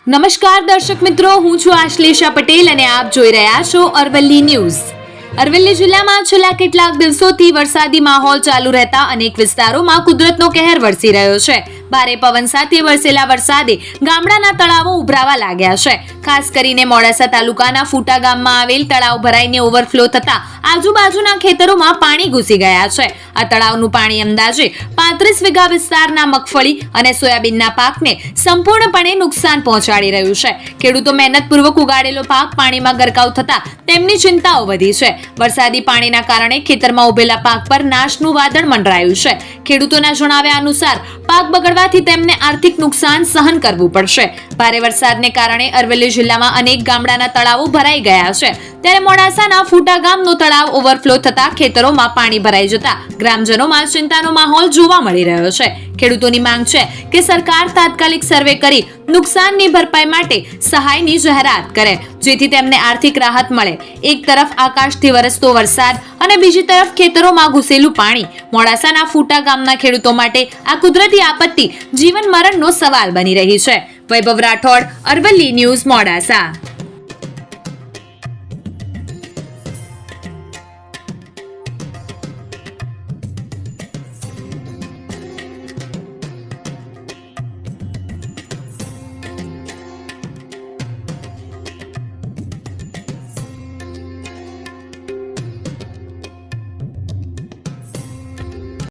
નમસ્કાર દર્શક મિત્રો, હું છું આશ્લેષા પટેલ અને આપ જોઈ રહ્યા છો અરવલ્લી ન્યૂઝ। અરવલ્લી જિલ્લામાં છેલ્લા કેટલાક દિવસોથી વરસાદી માહોલ ચાલુ રહેતા અનેક વિસ્તારોમાં કુદરતનો કહેર વરસી રહ્યો છે। ભારે પવન સાથે વરસેલા વરસાદે ગામડાના તળાવો ઉભરાવા લાગ્યા છે। ખાસ કરીને મોડાસા તાલુકાના ફૂટા ગામમાં આવેલ તળાવ ભરાઈને ઓવરફ્લો થતા આજુબાજુના ખેતરોમાં પાણી ઘૂસી ગયા છે। આ તળાવનું પાણી અંદાજે 35 વીઘા વિસ્તારના મગફળી અને સોયાબીનના પાકને સંપૂર્ણપણે નુકસાન પહોંચાડી રહ્યું છે। ખેડૂતો મહેનતપૂર્વક ઉગાડેલો પાક પાણીમાં ગરકાવ થતા તેમની ચિંતાઓ વધી છે। વરસાદી પાણીના કારણે ખેતરમાં ઉભેલા પાક પર નાશનું વાદળ મંડરાયું છે। ખેડૂતોના જણાવ્યા અનુસાર પાક બગડવાથી તેમને આર્થિક નુકસાન સહન કરવું પડશે। ભારે વરસાદને કારણે અરવલ્લી જિલ્લામાં અનેક ગામડાના તળાવો ભરાઈ ગયા છે, ત્યારે મોડાસાના ફૂટા ગામનો તળાવ ઓવરફ્લો થતા ખેતરોમાં પાણી ભરાઈ જતા ગ્રામજનોમાં ચિંતાનો માહોલ જોવા મળી રહ્યો છે। ખેડૂતોની માંગ છે કે સરકાર તાત્કાલિક સર્વે કરી નુકસાનની ભરપાઈ માટે સહાયની જાહેરાત કરે, જેથી તેમને આર્થિક રાહત મળે। એક તરફ આકાશથી વરસતો વરસાદ અને બીજી તરફ ખેતરોમાં ઘૂસેલું પાણી મોડાસાના ફૂટા ગામના ખેડૂતો માટે આ કુદરતી આપત્તિ જીવન મરણનો સવાલ બની રહી છે। વૈભવ રાઠોડ, અરવલ્લી ન્યૂઝ, મોડાસા।